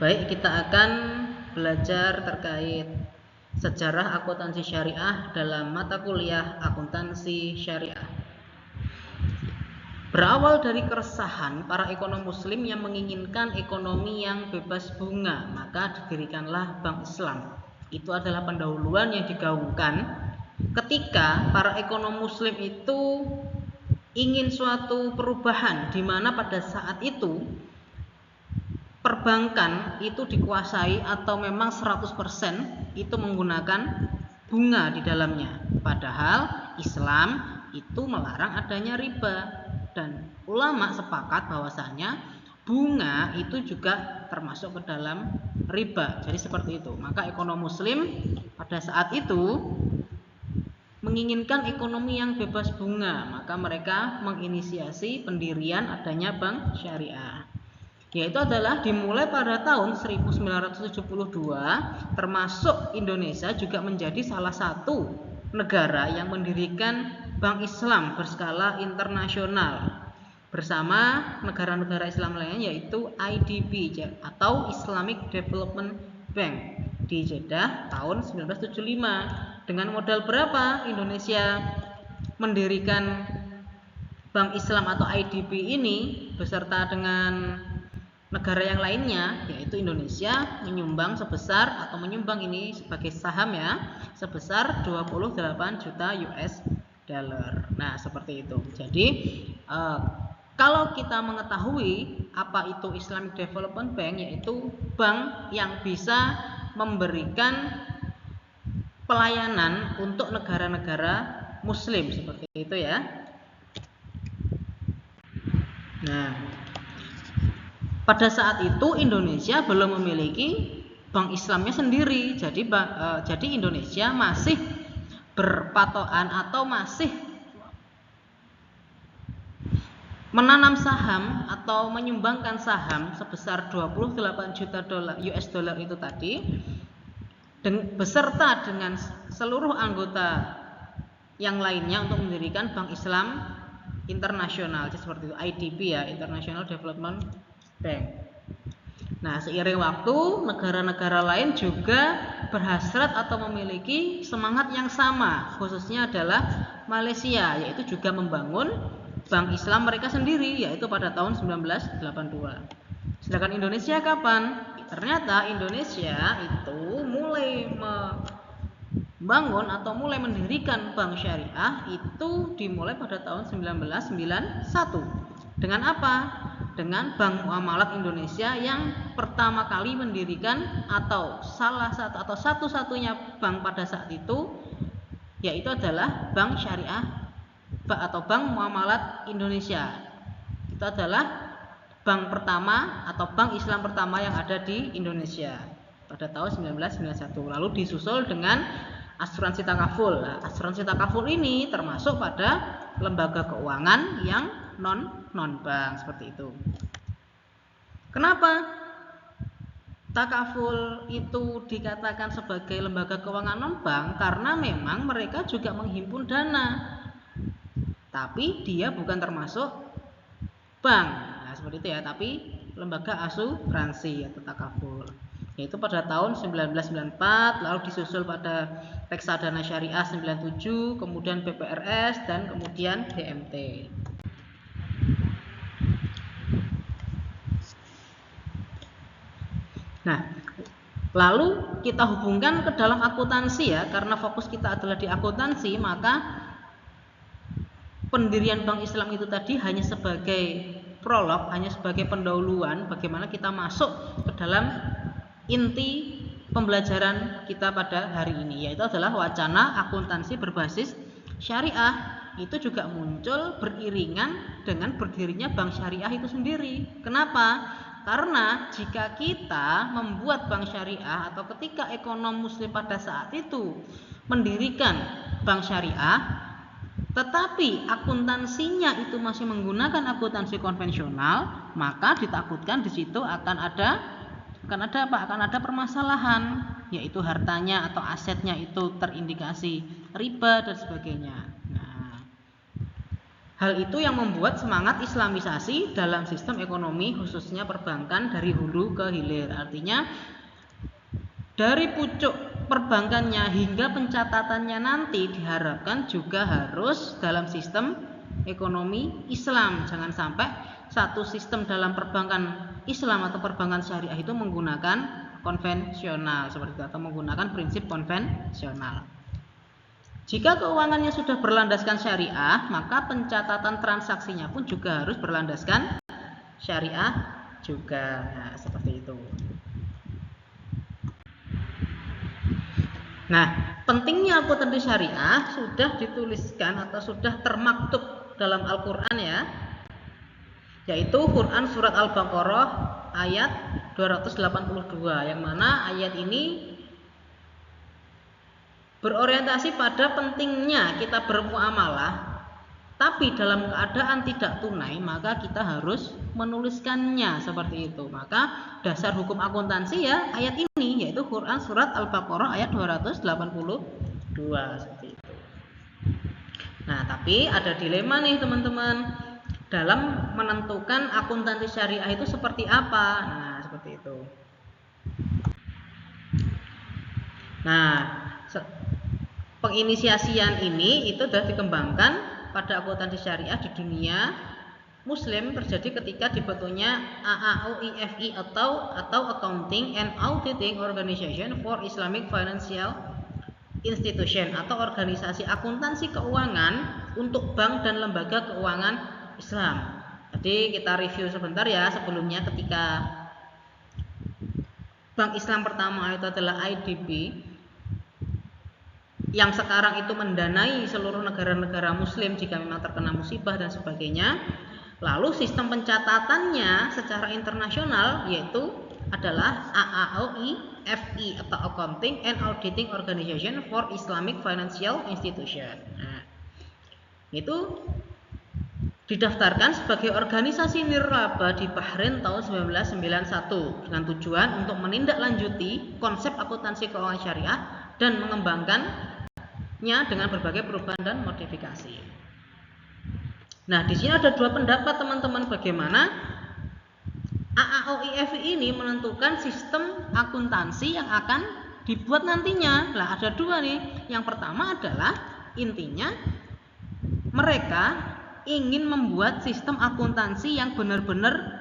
Baik, kita akan belajar terkait sejarah akuntansi syariah dalam mata kuliah akuntansi syariah. Berawal dari keresahan para ekonom muslim yang menginginkan ekonomi yang bebas bunga, maka didirikanlah Bank Islam. Itu adalah pendahuluan yang digaungkan ketika para ekonom muslim itu ingin suatu perubahan, di mana pada saat itu perbankan itu dikuasai atau memang 100% itu menggunakan bunga di dalamnya. Padahal Islam itu melarang adanya riba. Dan ulama sepakat bahwasanya bunga itu juga termasuk ke dalam riba. Jadi seperti itu. Maka ekonom muslim pada saat itu menginginkan ekonomi yang bebas bunga. Maka mereka menginisiasi pendirian adanya bank syariah. Yaitu adalah dimulai pada tahun 1972, termasuk Indonesia juga menjadi salah satu negara yang mendirikan Bank Islam berskala internasional bersama negara-negara Islam lainnya, yaitu IDB atau Islamic Development Bank di Jeddah tahun 1975. Dengan modal berapa Indonesia mendirikan Bank Islam atau IDB ini beserta dengan negara yang lainnya, yaitu Indonesia menyumbang sebesar atau menyumbang ini sebagai saham ya, sebesar 28 juta US dollar. Nah, seperti itu. Jadi kalau kita mengetahui apa itu Islamic Development Bank, yaitu bank yang bisa memberikan pelayanan untuk negara-negara muslim seperti itu ya. Nah, pada saat itu Indonesia belum memiliki bank Islamnya sendiri. Jadi Indonesia masih berpatokan atau masih menanam saham atau menyumbangkan saham sebesar 28 juta dolar US dollar itu tadi, beserta dengan seluruh anggota yang lainnya untuk mendirikan Bank Islam Internasional, seperti itu, IDB ya, International Development Bank. Nah, seiring waktu negara-negara lain juga berhasrat atau memiliki semangat yang sama, khususnya adalah Malaysia, yaitu juga membangun Bank Islam mereka sendiri, yaitu pada tahun 1982. Sedangkan Indonesia kapan? Ternyata Indonesia itu mulai membangun atau mulai mendirikan bank syariah itu dimulai pada tahun 1991. Dengan apa? Dengan Bank Muamalat Indonesia yang pertama kali mendirikan atau salah satu atau satu-satunya bank pada saat itu, yaitu adalah Bank Syariah atau Bank Muamalat Indonesia. Itu adalah bank pertama atau bank Islam pertama yang ada di Indonesia pada tahun 1991. Lalu disusul dengan asuransi takaful. Nah, asuransi takaful ini termasuk pada lembaga keuangan yang non bank seperti itu. Kenapa takaful itu dikatakan sebagai lembaga keuangan non bank? Karena memang mereka juga menghimpun dana, tapi dia bukan termasuk bank. Nah, seperti itu ya, tapi lembaga asuransi atau takaful. Yaitu pada tahun 1994, lalu disusul pada Reksadana Syariah 97, kemudian BPRS dan kemudian DMT. Nah, lalu kita hubungkan ke dalam akuntansi ya, karena fokus kita adalah di akuntansi, maka pendirian Bank Islam itu tadi hanya sebagai prolog, hanya sebagai pendahuluan bagaimana kita masuk ke dalam inti pembelajaran kita pada hari ini, yaitu adalah wacana akuntansi berbasis syariah. Itu juga muncul beriringan dengan berdirinya bank syariah itu sendiri. Kenapa? Karena jika kita membuat bank syariah atau ketika ekonom muslim pada saat itu mendirikan bank syariah, tetapi akuntansinya itu masih menggunakan akuntansi konvensional, maka ditakutkan di situ akan ada permasalahan, yaitu hartanya atau asetnya itu terindikasi riba dan sebagainya. Nah, Hal itu yang membuat semangat islamisasi dalam sistem ekonomi khususnya perbankan dari hulu ke hilir. Artinya dari pucuk perbankannya hingga pencatatannya nanti diharapkan juga harus dalam sistem ekonomi Islam. Jangan sampai satu sistem dalam perbankan Islam atau perbankan syariah itu menggunakan konvensional seperti itu atau menggunakan prinsip konvensional. Jika keuangannya sudah berlandaskan syariah, maka pencatatan transaksinya pun juga harus berlandaskan syariah juga. Nah, seperti itu. Nah, pentingnya akuntansi syariah sudah dituliskan atau sudah termaktub dalam Al-Quran ya, yaitu Quran surat Al-Baqarah ayat 282, yang mana ayat ini berorientasi pada pentingnya kita bermuamalah, tapi dalam keadaan tidak tunai maka kita harus menuliskannya seperti itu. Maka dasar hukum akuntansi ya ayat ini, yaitu Quran surat Al-Baqarah ayat 282 seperti itu. Nah, tapi ada dilema nih teman-teman dalam menentukan akuntansi syariah itu seperti apa. Nah, seperti itu. Nah, penginisiasian ini itu sudah dikembangkan pada akuntansi syariah di dunia Muslim terjadi ketika dibentuknya AAOIFI atau Accounting and Auditing Organization for Islamic Financial Institution atau organisasi akuntansi keuangan untuk bank dan lembaga keuangan Islam. Jadi kita review sebentar ya sebelumnya, ketika bank Islam pertama itu adalah IDB yang sekarang itu mendanai seluruh negara-negara Muslim jika memang terkena musibah dan sebagainya. Lalu sistem pencatatannya secara internasional yaitu adalah AAOIFI atau Accounting and Auditing Organization for Islamic Financial Institution. Nah, itu didaftarkan sebagai organisasi nirlaba di Bahrain tahun 1991 dengan tujuan untuk menindaklanjuti konsep akuntansi keuangan syariah dan mengembangkan dengan berbagai perubahan dan modifikasi. Nah, di sini ada dua pendapat teman-teman bagaimana AAOIFI ini menentukan sistem akuntansi yang akan dibuat nantinya. Lah, ada dua nih. Yang pertama adalah intinya mereka ingin membuat sistem akuntansi yang benar-benar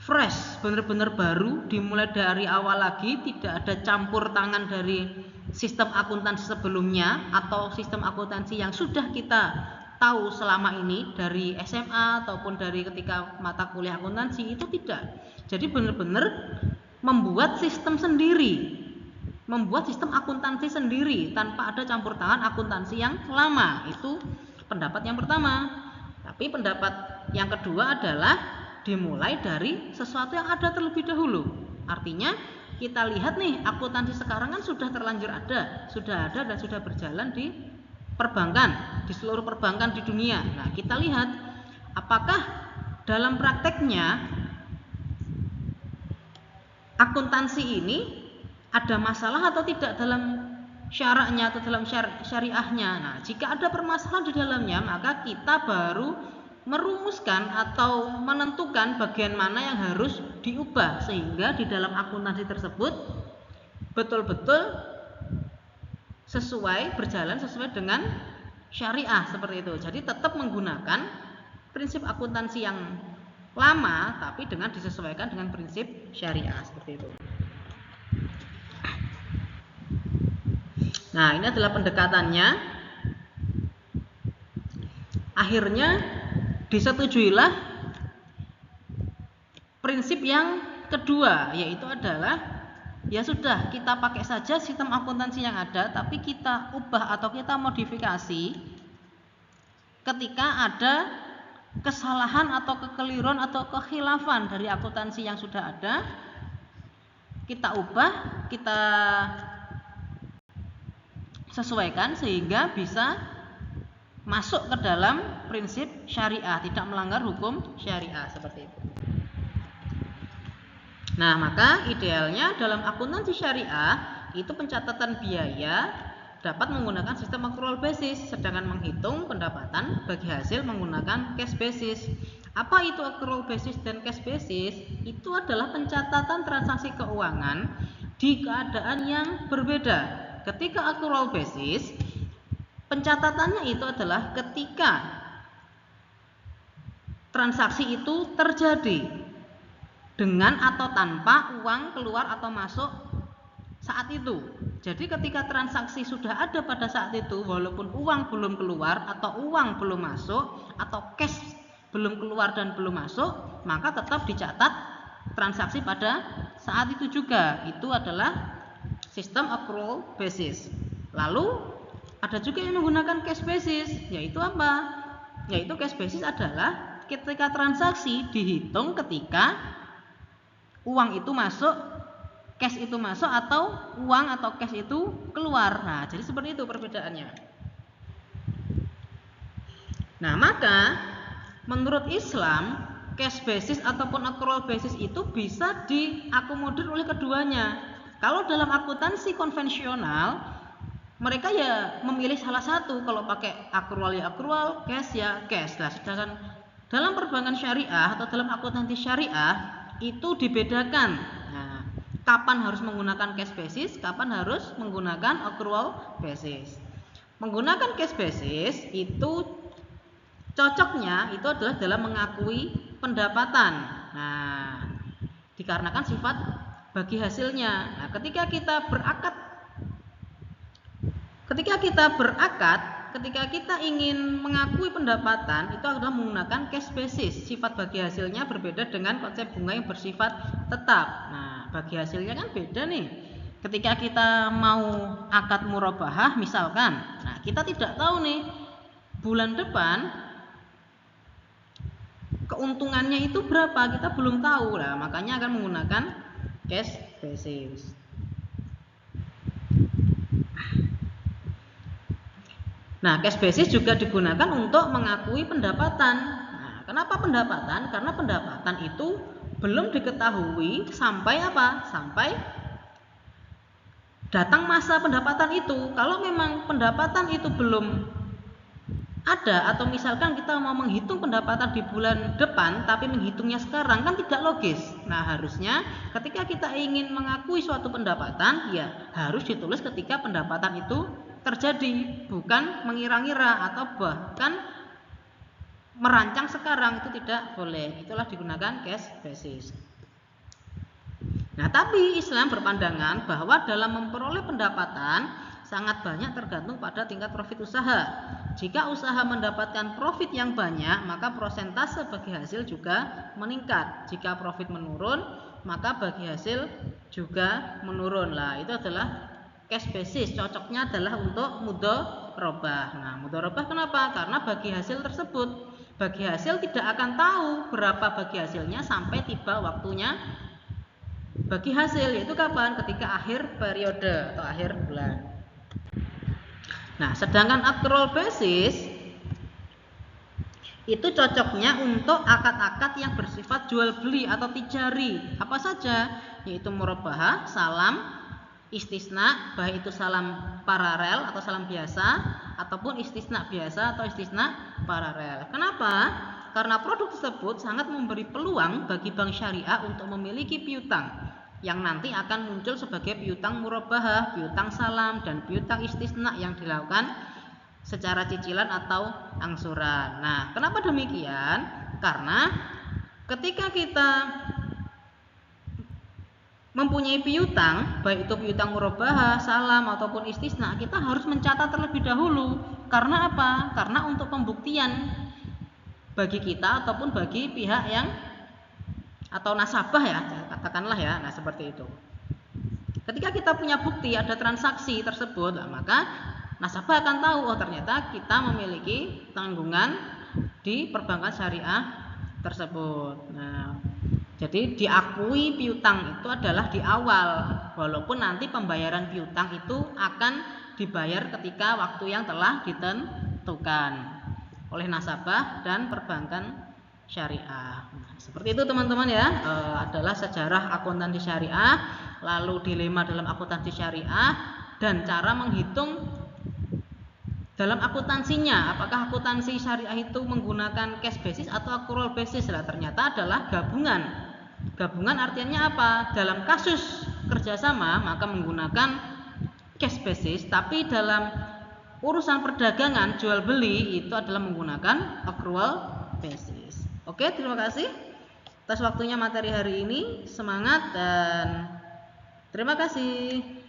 fresh, benar-benar baru, dimulai dari awal lagi, tidak ada campur tangan dari sistem akuntansi sebelumnya atau sistem akuntansi yang sudah kita tahu selama ini dari SMA ataupun dari ketika mata kuliah akuntansi, itu tidak. Jadi benar-benar membuat sistem sendiri, membuat sistem akuntansi sendiri tanpa ada campur tangan akuntansi yang lama. Itu pendapat yang pertama. Tapi pendapat yang kedua adalah dimulai dari sesuatu yang ada terlebih dahulu. Artinya kita lihat nih, akuntansi sekarang kan sudah terlanjur ada dan sudah berjalan di perbankan, di seluruh perbankan di dunia. Nah, kita lihat apakah dalam prakteknya akuntansi ini ada masalah atau tidak dalam syaraknya atau dalam syariahnya. Nah, jika ada permasalahan di dalamnya, maka kita baru merumuskan atau menentukan bagian mana yang harus diubah sehingga di dalam akuntansi tersebut betul-betul berjalan sesuai dengan syariah seperti itu. Jadi tetap menggunakan prinsip akuntansi yang lama tapi dengan disesuaikan dengan prinsip syariah seperti itu. Nah, ini adalah pendekatannya. Akhirnya disetujuilah prinsip yang kedua, yaitu adalah ya sudah, kita pakai saja sistem akuntansi yang ada, tapi kita ubah atau kita modifikasi ketika ada kesalahan atau kekeliruan atau kekhilafan dari akuntansi yang sudah ada. Kita ubah, kita sesuaikan sehingga bisa masuk ke dalam prinsip syariah, tidak melanggar hukum syariah seperti itu. Nah, maka idealnya dalam akuntansi syariah itu pencatatan biaya dapat menggunakan sistem accrual basis, sedangkan menghitung pendapatan bagi hasil menggunakan cash basis. Apa itu accrual basis dan cash basis? Itu adalah pencatatan transaksi keuangan di keadaan yang berbeda. Ketika accrual basis, pencatatannya itu adalah ketika transaksi itu terjadi dengan atau tanpa uang keluar atau masuk saat itu. Jadi ketika transaksi sudah ada pada saat itu, walaupun uang belum keluar atau uang belum masuk atau cash belum keluar dan belum masuk, maka tetap dicatat transaksi pada saat itu juga. Itu adalah sistem accrual basis. Lalu ada juga yang menggunakan cash basis, yaitu apa? Yaitu cash basis adalah ketika transaksi dihitung ketika uang itu masuk, cash itu masuk atau uang atau cash itu keluar. Nah, jadi seperti itu perbedaannya. Nah, maka menurut Islam cash basis ataupun accrual basis itu bisa diakomodir oleh keduanya. Kalau dalam akuntansi konvensional mereka ya memilih salah satu, kalau pakai accrual ya accrual, cash ya cash. Nah, sedangkan dalam perbankan syariah atau dalam akuntansi syariah itu dibedakan. Kapan harus menggunakan cash basis, kapan harus menggunakan accrual basis. Menggunakan cash basis itu cocoknya itu adalah dalam mengakui pendapatan. Nah, dikarenakan sifat bagi hasilnya. Nah, ketika kita ingin mengakui pendapatan itu adalah menggunakan cash basis. Sifat bagi hasilnya berbeda dengan konsep bunga yang bersifat tetap. Nah, bagi hasilnya kan beda nih. Ketika kita mau akad murabahah misalkan, nah kita tidak tahu nih bulan depan keuntungannya itu berapa, kita belum tahu lah, makanya akan menggunakan cash basis. Nah, cash basis juga digunakan untuk mengakui pendapatan. Nah, kenapa pendapatan? Karena pendapatan itu belum diketahui sampai apa? Sampai datang masa pendapatan itu. Kalau memang pendapatan itu belum ada, atau misalkan kita mau menghitung pendapatan di bulan depan tapi menghitungnya sekarang, kan tidak logis. Nah, harusnya ketika kita ingin mengakui suatu pendapatan, ya harus ditulis ketika pendapatan itu terjadi, bukan mengira-ngira atau bahkan merancang sekarang, itu tidak boleh. Itulah digunakan cash basis. Nah, tapi Islam berpandangan bahwa dalam memperoleh pendapatan sangat banyak tergantung pada tingkat profit usaha. Jika usaha mendapatkan profit yang banyak, maka prosentase bagi hasil juga meningkat. Jika profit menurun, maka bagi hasil juga menurun. Lah, itu adalah cash basis. Cocoknya adalah untuk mudharabah. Nah, mudharabah kenapa? Karena bagi hasil tersebut, bagi hasil tidak akan tahu berapa bagi hasilnya sampai tiba waktunya bagi hasil, yaitu kapan? Ketika akhir periode atau akhir bulan. Nah, sedangkan accrual basis itu cocoknya untuk akad-akad yang bersifat jual beli atau tijari. Apa saja? Yaitu murabahah, salam, istisna, baik itu salam paralel atau salam biasa ataupun istisna biasa atau istisna paralel. Kenapa? Karena produk tersebut sangat memberi peluang bagi bank syariah untuk memiliki piutang yang nanti akan muncul sebagai piutang murabahah, piutang salam, dan piutang istisna yang dilakukan secara cicilan atau angsuran. Nah, kenapa demikian? Karena ketika kita mempunyai piutang, baik itu piutang murabahah, salam ataupun istisna, kita harus mencatat terlebih dahulu. Karena apa? Karena untuk pembuktian bagi kita ataupun bagi pihak yang atau nasabah ya, katakanlah ya. Nah, seperti itu. Ketika kita punya bukti ada transaksi tersebut, maka nasabah akan tahu, oh ternyata kita memiliki tanggungan di perbankan syariah tersebut. Nah, jadi diakui piutang itu adalah di awal, walaupun nanti pembayaran piutang itu akan dibayar ketika waktu yang telah ditentukan oleh nasabah dan perbankan syariah. Nah, seperti itu teman-teman ya, adalah sejarah akuntansi syariah, lalu dilema dalam akuntansi syariah, dan cara menghitung dalam akuntansinya, apakah akuntansi syariah itu menggunakan cash basis atau accrual basis? Lah ternyata adalah gabungan. Gabungan artinya apa? Dalam kasus kerjasama maka menggunakan cash basis, tapi dalam urusan perdagangan jual beli itu adalah menggunakan accrual basis. Oke, terima kasih atas waktunya materi hari ini. Semangat dan terima kasih.